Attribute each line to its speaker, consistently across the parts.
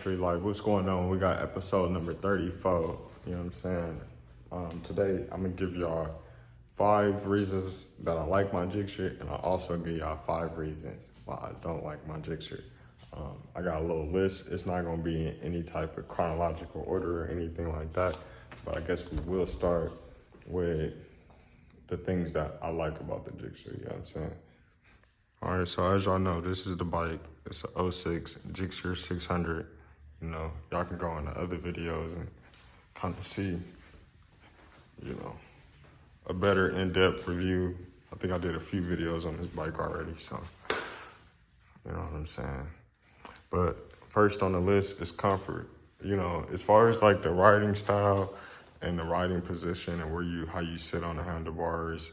Speaker 1: Tree Life. What's going on? We got episode number 34. You know what I'm saying? Today, I'm going to give y'all 5 reasons that I like my jig shirt, and I'll also give y'all 5 reasons why I don't like my jig shirt. I got a little list. It's not going to be in any type of chronological order or anything like that, but I guess we will start with the things that I like about the jig shirt, you know what I'm saying? All right, so as y'all know, this is the bike. It's a 06 GSXR-600. You know, y'all can go into other videos and kind of see, you know, a better in-depth review. I think I did a few videos on this bike already, so you know what I'm saying. But first on the list is comfort. You know, as far as like the riding style and the riding position and how you sit on the handlebars,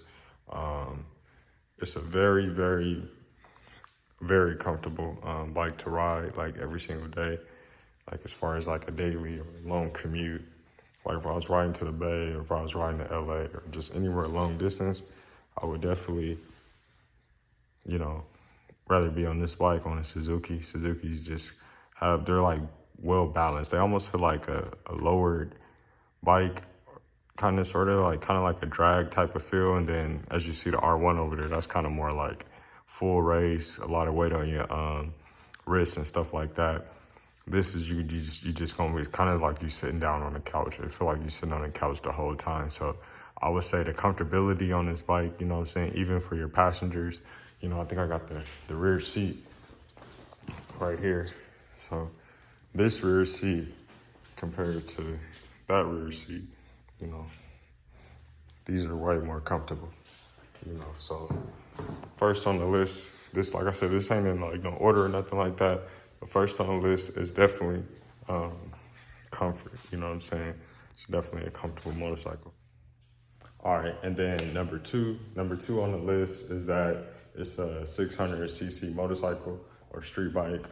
Speaker 1: it's a very, very, very comfortable bike to ride like every single day. Like as far as like a daily or long commute, like if I was riding to the Bay or if I was riding to LA or just anywhere long distance, I would definitely, you know, rather be on this bike on a Suzuki. Suzukis just they're like well balanced. They almost feel like a lowered bike, kind of like a drag type of feel. And then as you see the R1 over there, that's kind of more like full race, a lot of weight on your wrists and stuff like that. This is you just gonna be, it's kind of like you sitting down on the couch. I feel like you're sitting on the couch the whole time. So I would say the comfortability on this bike, you know what I'm saying, even for your passengers, you know, I think I got the rear seat right here. So this rear seat compared to that rear seat, you know, these are way more comfortable, you know. So first on the list, this, like I said, this ain't in like no order or nothing like that. But first on the list is definitely comfort, you know what I'm saying? It's definitely a comfortable motorcycle. All right, and then number two on the list is that it's a 600cc motorcycle or street bike.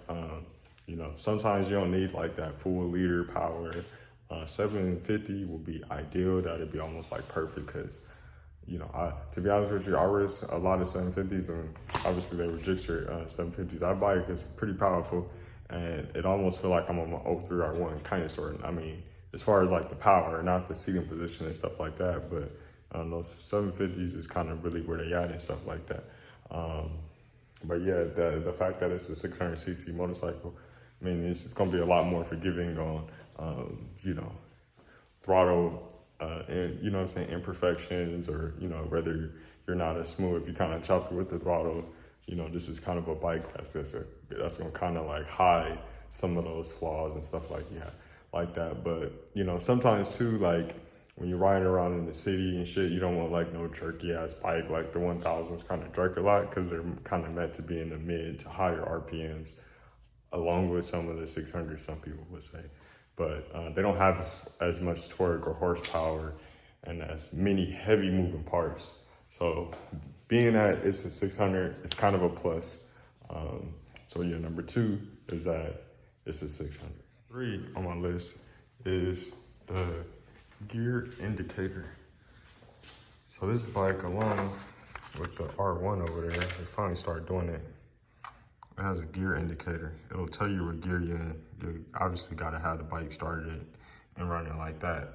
Speaker 1: You know, sometimes you don't need like that full liter power. 750 will be ideal. That'd be almost like perfect because, you know, to be honest with you, I race a lot of 750s, and obviously they were Gixxer 750s. That bike is pretty powerful, and it almost feel like I'm on my 03 R1, kind of sort of. I mean, as far as like the power, not the seating position and stuff like that, but those 750s is kind of really where they at and stuff like that. But yeah, the fact that it's a 600cc motorcycle, I mean, it's going to be a lot more forgiving on, you know, throttle, and, you know what I'm saying, imperfections, or, you know, whether you're not as smooth, if you kind of choppy with the throttle, you know, this is kind of a bike that's going to kind of like hide some of those flaws and stuff like that. But, you know, sometimes too, like when you're riding around in the city and shit, you don't want like no jerky ass bike. Like the 1000s kind of jerk a lot because they're kind of meant to be in the mid to higher RPMs, along with some of the 600s, some people would say. But they don't have as much torque or horsepower and as many heavy moving parts. So being that it's a 600, it's kind of a plus. So yeah, number 2 is that it's a 600. 3 on my list is the gear indicator. So this bike, along with the R1 over there, they finally started doing it. It has a gear indicator. It'll tell you what gear you're in. You obviously gotta have the bike started and running like that.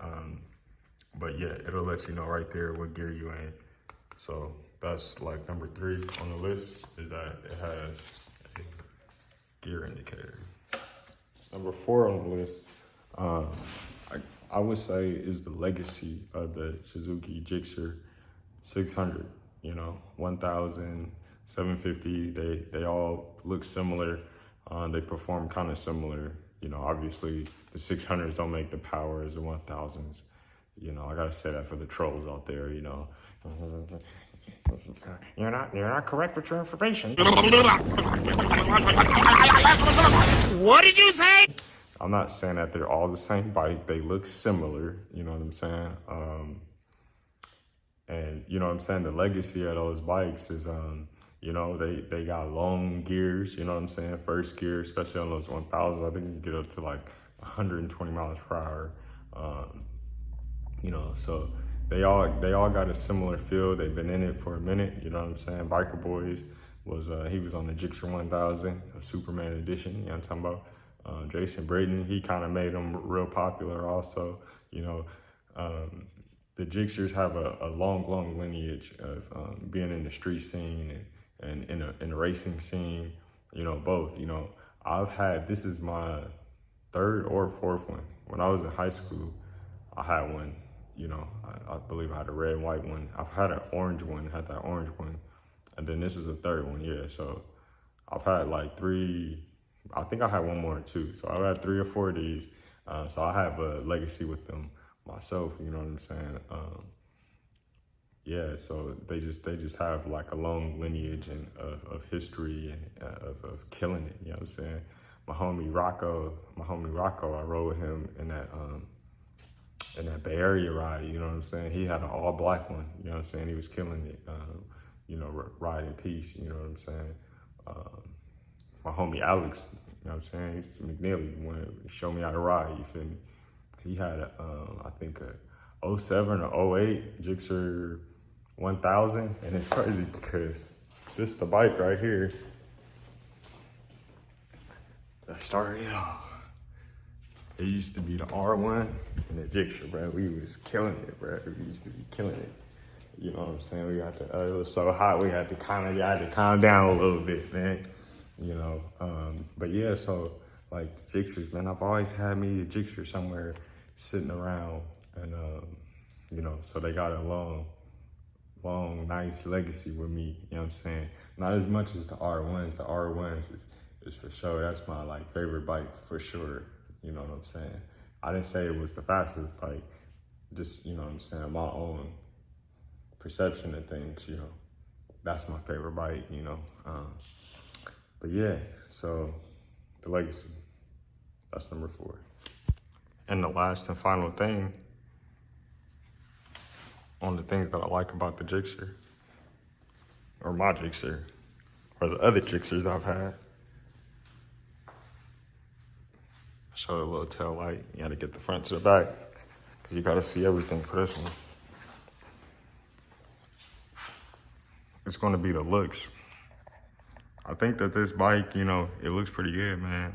Speaker 1: But yeah, it'll let you know right there what gear you're in. So that's like number 3 on the list, is that it has a gear indicator. Number 4 on the list, I would say is the legacy of the Suzuki Gixxer 600, you know, 1000, 750, they all look similar. They perform kind of similar. You know, obviously the 600s don't make the power as the 1000s. You know, I gotta say that for the trolls out there, you know. You're not correct with your information. What did you say? I'm not saying that they're all the same bike. They look similar, you know what I'm saying? And you know what I'm saying? The legacy of those bikes is, you know, they got long gears, you know what I'm saying? First gear, especially on those 1000s, I think you can get up to like 120 miles per hour. You know, so they all got a similar feel. They've been in it for a minute, you know what I'm saying? Biker Boys he was on the Gixxer 1000, a Superman edition, you know what I'm talking about? Jason Britton, he kind of made them real popular also. You know, the Jigsters have a long lineage of being in the street scene and in a racing scene, you know, both. You know, this is my third or fourth one. When I was in high school, I had one, you know, I believe I had a red and white one. I've had an orange one, had that orange one. And then this is the third one, yeah. So I've had like three, I think I had one more too. So I've had 3 or 4 of these. So I have a legacy with them myself, you know what I'm saying? Yeah, so they just have like a long lineage and of history and of killing it, you know what I'm saying? My homie Rocco, I rode with him in that Bay Area ride, you know what I'm saying? He had an all black one, you know what I'm saying? He was killing it, you know, ride in peace, you know what I'm saying? My homie Alex, you know what I'm saying? McNeely wanted to show me how to ride, you feel me? He had I think a 07 or 08 Gixxer 1000, and it's crazy because this the bike right here that started it all. It used to be the R1 and the Gixxer, bro. We was killing it, bro. We used to be killing it. You know what I'm saying? We got it was so hot, we had to calm down a little bit, man. You know, but yeah, so like Gixxers, man, I've always had me a Gixxer somewhere sitting around, and you know, so they got a long, nice legacy with me, you know what I'm saying? Not as much as the R1s. The R1s is for sure, that's my like favorite bike for sure, you know what I'm saying? I didn't say it was the fastest bike, just, you know what I'm saying, my own perception of things, you know, that's my favorite bike, you know? But yeah, so the legacy, that's number 4. And the last and final thing on the things that I like about the Gixxer, or my Gixxer, or the other Gixxers I've had. Show a little tail light. You gotta get the front to the back, because you gotta see everything for this one. It's gonna be the looks. I think that this bike, you know, it looks pretty good, man.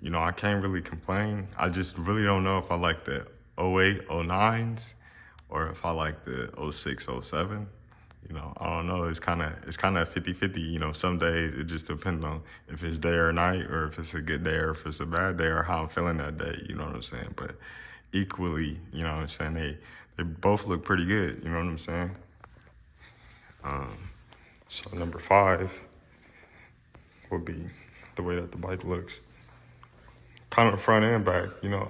Speaker 1: You know, I can't really complain. I just really don't know if I like the 08, 09s, or if I like the 06, 07. You know, I don't know. It's kind of 50-50. You know, some days it just depends on if it's day or night, or if it's a good day or if it's a bad day, or how I'm feeling that day. You know what I'm saying? But equally, you know what I'm saying, they both look pretty good. You know what I'm saying? So number 5 would be the way that the bike looks, kind of front and back. You know,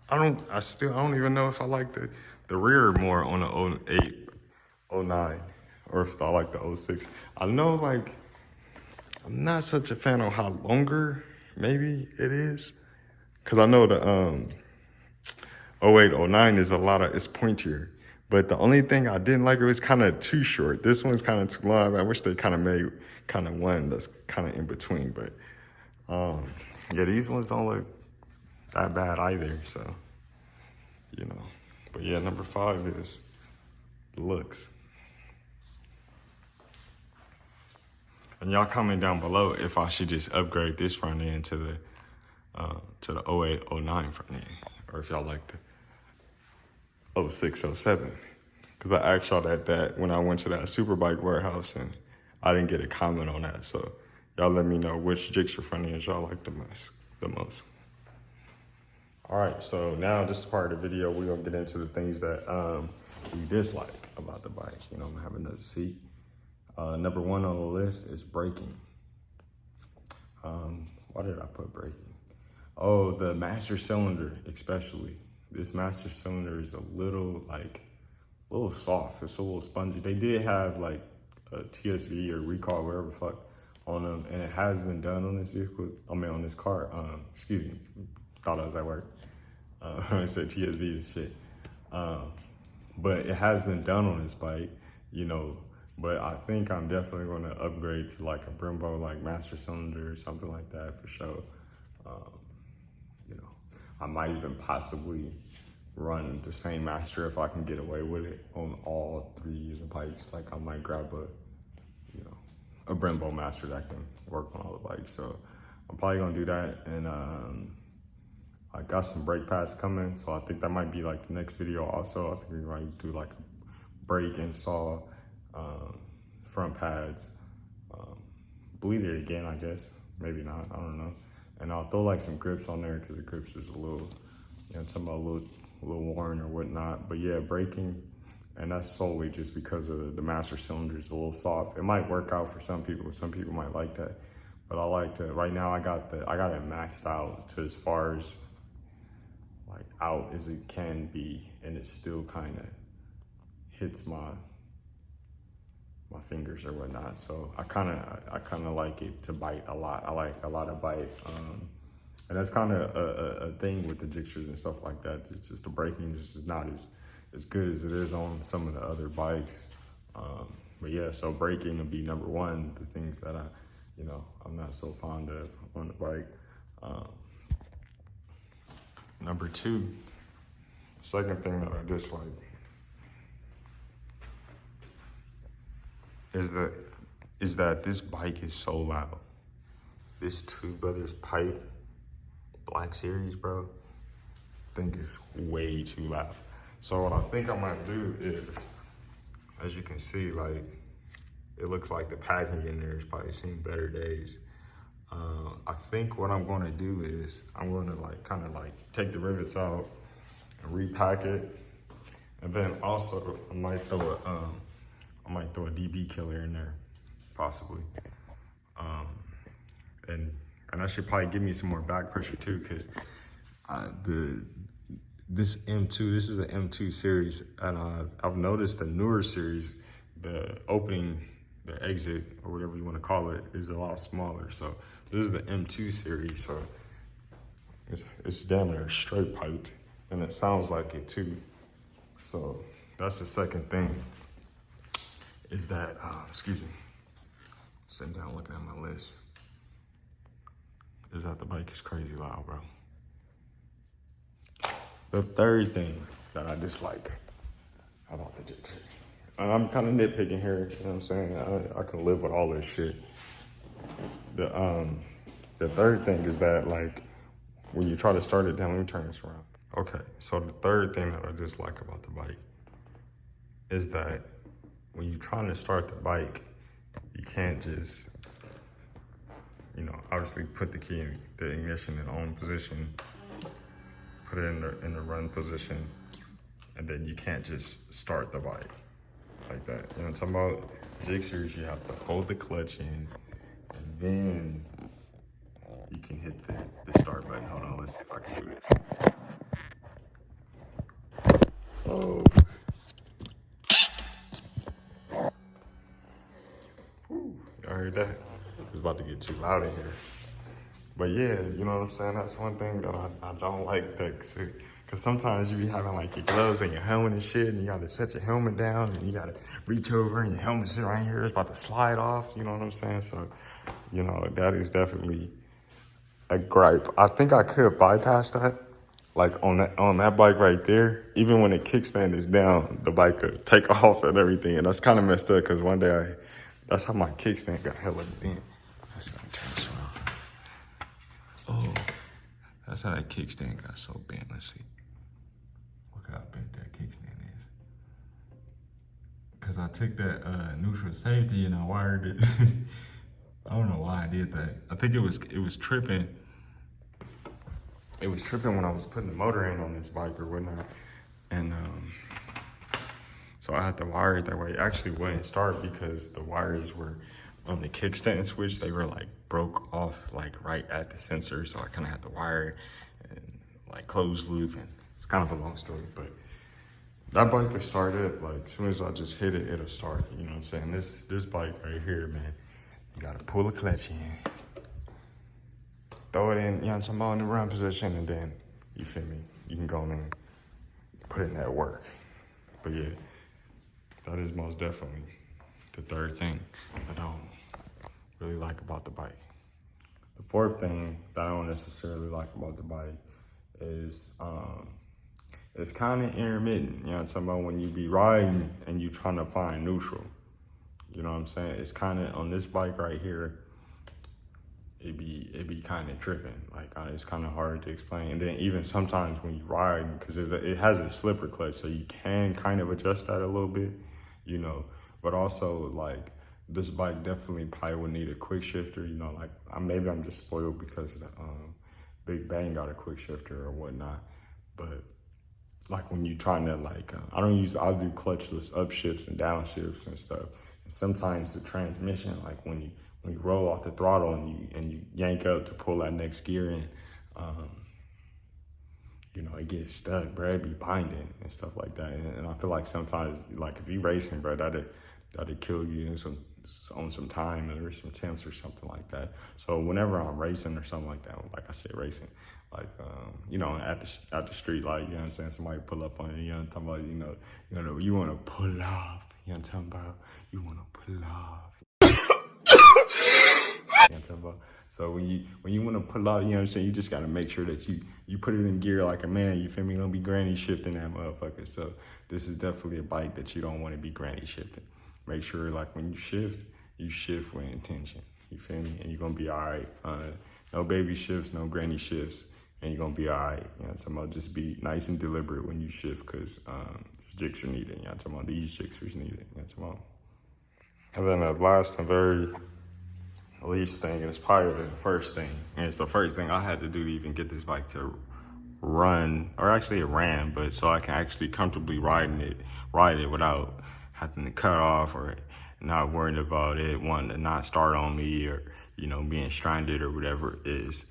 Speaker 1: I don't even know if I like the rear more on the 08, 09, or if I like the 06. I know, like, I'm not such a fan of how longer maybe it is, because I know the 08, 09 is it's pointier. But the only thing I didn't like, it was kind of too short. This one's kind of too long. I wish they kind of made one that's kind of in between. But yeah, these ones don't look that bad either. So, you know. But yeah, number 5 is the looks. And y'all comment down below if I should just upgrade this front end to the 08, 09 front end, or if y'all like the 06, 07. Because I asked y'all that when I went to that Superbike warehouse, and I didn't get a comment on that. So y'all let me know which Gixxer front ends y'all like the most. All right, so now this part of the video, we're gonna get into the things that we dislike about the bike. You know, I'm having another seat. Number 1 on the list is braking. Why did I put braking? Oh, the master cylinder, especially. This master cylinder is a little soft. It's a little spongy. They did have like a TSV or recall, whatever the fuck, on them, and it has been done on this vehicle. I mean, on this car. Excuse me. Thought I was at work. I said TSV and shit. But it has been done on this bike, you know. But I think I'm definitely going to upgrade to like a Brembo, like master cylinder or something like that for sure. You know, I might even possibly run the same master if I can get away with it on all 3 of the bikes. Like I might grab a Brembo master that can work on all the bikes. So I'm probably gonna do that, and I got some brake pads coming, so I think that might be like the next video also. I think we might do like a brake install, front pads, bleed it again, I guess. Maybe not, I don't know. And I'll throw like some grips on there because the grips is a little, you know, something a little worn or whatnot. But yeah, braking, and that's solely just because of the master cylinder is a little soft. It might work out for some people. Some people might like that, but I like to. Right now, I got it maxed out to as far as like out as it can be, and it still kind of hits my fingers or whatnot. So I kind of like it to bite a lot. I like a lot of bite, and that's kind of a thing with the Gixxers and stuff like that. It's just the braking just is not as good as it is on some of the other bikes. But yeah, so braking will be number one. The things that I'm not so fond of on the bike. Number two, second thing that I dislike is that this bike is so loud. This Two Brothers Pipe Black Series, bro, I think it's way too loud. So what I think I might do is, as you can see, like, it looks like the packing in there has probably seen better days. I think what I'm gonna do is I'm gonna kind of take the rivets out and repack it. And then also I might throw a DB killer in there, possibly. And that should probably give me some more back pressure too, because this M2, this is an M2 series, and I've noticed the newer series, the opening, the exit, or whatever you want to call it, is a lot smaller. So this is the M2 series, so it's damn near straight piped, and it sounds like it too. So that's the second thing, is that, excuse me, sitting down looking at my list, is that the bike is crazy loud, bro. The third thing that I dislike about the Gixxer, I'm kind of nitpicking here, you know what I'm saying? I can live with all this shit. The third thing is that, like, when you try to start it down, let me turn this around. Okay, so the third thing that I dislike about the bike is that when you're trying to start the bike, you can't just, obviously put the key in the ignition in on position, put it in the run position, and then you can't just start the bike like that. You know what I'm talking about? Gixxers, you have to hold the clutch in, and then you can hit the start button. Hold on, let's see if I can do this. Oh. Whew, y'all heard that? It's about to get too loud in here. But yeah, you know what I'm saying? That's one thing that I don't like, because sometimes you be having like your gloves and your helmet and shit, and you gotta set your helmet down, and you gotta reach over, and your helmet's sitting right here, it's about to slide off, you know what I'm saying? So, that is definitely a gripe. I think I could bypass that. Like on that bike right there, even when the kickstand is down, the bike could take off and everything. And that's kind of messed up, because one day that's how my kickstand got hella bent. Let's go turn this around. Oh, that's how that kickstand got so bent. Let's see. Look how bent that kickstand is. Because I took that neutral safety and I wired it. I don't know why I did that. I think it was tripping. It was tripping when I was putting the motor in on this bike or whatnot. And so I had to wire it that way. It actually wouldn't start because the wires were on the kickstand switch. They were like broke off like right at the sensor. So I kind of had to wire it and like close loop. And it's kind of a long story, but that bike could start up. Like as soon as I just hit it, it'll start. You know what I'm saying? This bike right here, man, you gotta pull the clutch in, throw it in, I'm in the run position, and then, you feel me, you can go in and put in that work. But yeah, that is most definitely the third thing that I don't really like about the bike. The fourth thing that I don't necessarily like about the bike is it's kind of intermittent. You know what I'm talking about? When you be riding and you trying to find neutral. You know what I'm saying? It's kind of on this bike right here. it be kind of tripping. Like it's kind of hard to explain. And then even sometimes when you ride, because it has a slipper clutch, so you can kind of adjust that a little bit, you know. But also like this bike definitely probably would need a quick shifter, you know. Like maybe I'm just spoiled because the Big Bang got a quick shifter or whatnot. But like when you trying to like, I'll do clutchless upshifts and downshifts and stuff. And sometimes the transmission, like when you roll off the throttle and you yank up to pull that next gear in, you know, it gets stuck, bro. It be binding and stuff like that. And I feel like sometimes, like if you racing, bro, that'd kill you on some time or some temps or something like that. So whenever I'm racing or something like that, like I said, racing, like you know, at the street, like, you know what I'm saying, somebody pull up on you, you know what I'm talking about, you want to pull off, you know what I'm talking about, you want to pull off. You know what I'm talking about? So when you want to pull out, you know what I'm saying, you just got to make sure that you put it in gear like a man, you feel me? Don't be granny shifting that motherfucker. So this is definitely a bike that you don't want to be granny shifting. Make sure like when you shift with intention, you feel me? And you're going to be all right. No baby shifts, no granny shifts, and you're going to be all right. You know what I'm talking about? Just be nice and deliberate when you shift, because these jigs are needed. You know what I'm talking about? These jigs are needed. You know what I'm talking about? And then the last and very least thing, and it's probably the first thing, and it's the first thing I had to do to even get this bike to run, or actually it ran, but so I can actually comfortably ride it without having to cut off or not worrying about it wanting to not start on me, or, you know, being stranded or whatever, is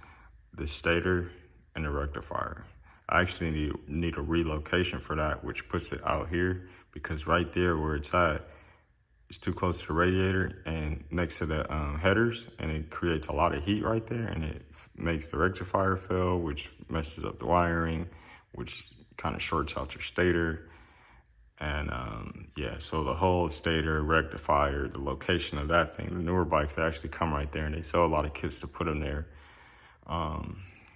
Speaker 1: the stator and the rectifier. I actually need a relocation for that, which puts it out here, because right there where it's at, it's too close to the radiator and next to the headers, and it creates a lot of heat right there, and it makes the rectifier fail, which messes up the wiring, which kind of shorts out your stator. And yeah, so the whole stator, rectifier, the location of that thing, the newer bikes, they actually come right there, and they sell a lot of kits to put them there.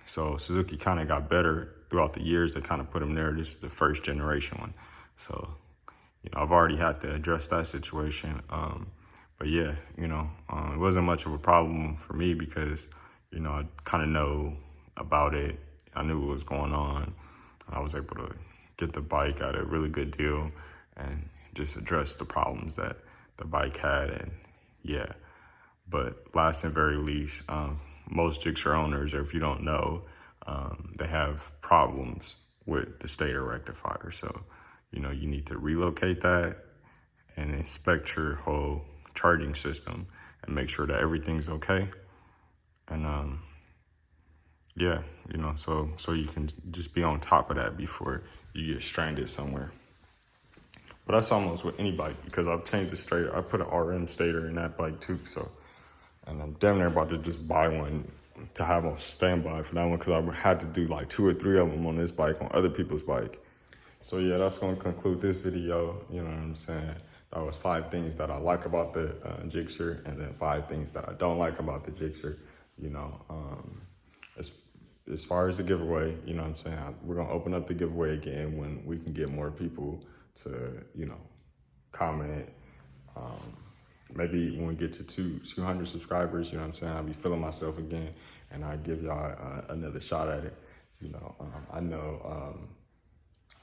Speaker 1: So Suzuki kind of got better throughout the years. They kind of put them there. This is the first generation one. So, you know, I've already had to address that situation. But yeah, you know, it wasn't much of a problem for me because, you know, I kind of know about it. I knew what was going on. I was able to get the bike at a really good deal and just address the problems that the bike had. And yeah, but last and very least, most GSXR owners, or if you don't know, they have problems with the Stator Rectifier. So, you know, you need to relocate that and inspect your whole charging system and make sure that everything's okay. And yeah, you know, so you can just be on top of that before you get stranded somewhere. But that's almost with any bike, because I've changed the stator. I put an RM stator in that bike too, so. And I'm damn near about to just buy one to have on standby for that one, because I had to do like 2 or 3 of them on this bike, on other people's bike. So yeah, that's gonna conclude this video. You know what I'm saying? That was 5 things that I like about the GSXR, and then 5 things that I don't like about the GSXR. You know, as far as the giveaway, you know what I'm saying? We're gonna open up the giveaway again when we can get more people to, you know, comment. Maybe when we get to 200 subscribers, you know what I'm saying, I'll be feeling myself again, and I give y'all another shot at it. You know,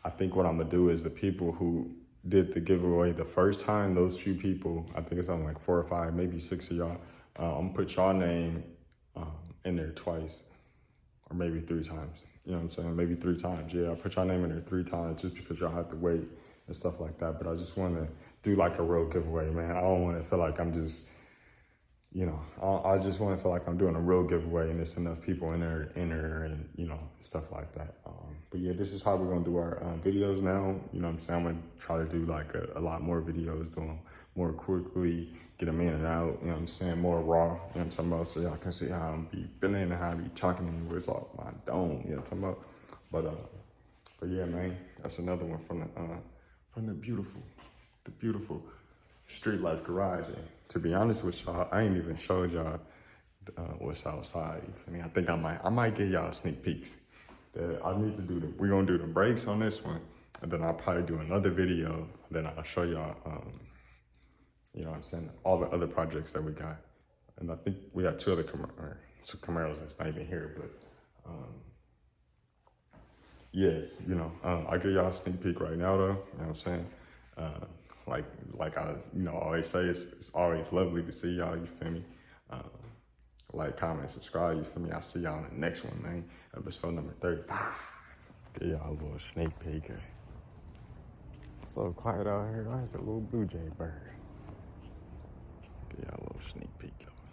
Speaker 1: I think what I'm gonna do is the people who did the giveaway the first time, those few people, I think it's something like 4 or 5, maybe 6 of y'all, I'm gonna put y'all name in there twice, or maybe 3 times. You know what I'm saying? Maybe 3 times. Yeah, I'll put y'all name in there 3 times just because y'all have to wait and stuff like that. But I just want to do like a real giveaway, man. I don't want to feel like I'm just, you know, I just want to feel like I'm doing a real giveaway and there's enough people in there and, you know, stuff like that. But yeah, this is how we're going to do our videos now. You know what I'm saying? I'm going to try to do like a lot more videos, do them more quickly, get them in and out, you know what I'm saying? More raw, you know what I'm talking about? So y'all can see how I'm be feeling and how I be talking and what's off my dome, you know what I'm talking about? But yeah, man, that's another one from the beautiful Street Life Garage. And to be honest with y'all, I ain't even showed y'all what's outside. I mean, I think I might give y'all sneak peeks. I need to do we're gonna do the brakes on this one, and then I'll probably do another video. Then I'll show y'all, you know what I'm saying, all the other projects that we got. And I think we got 2 other some Camaros that's not even here, but yeah, you know, I'll give y'all a sneak peek right now though, you know what I'm saying? Like I, you know, always say, it's always lovely to see y'all, you feel me? Like, comment, subscribe, you feel me? I'll see y'all in the next one, man. Episode number 35. Give y'all a little sneak peek. It's so quiet out here. Why is a little blue jay bird? Give y'all a little sneak peek though.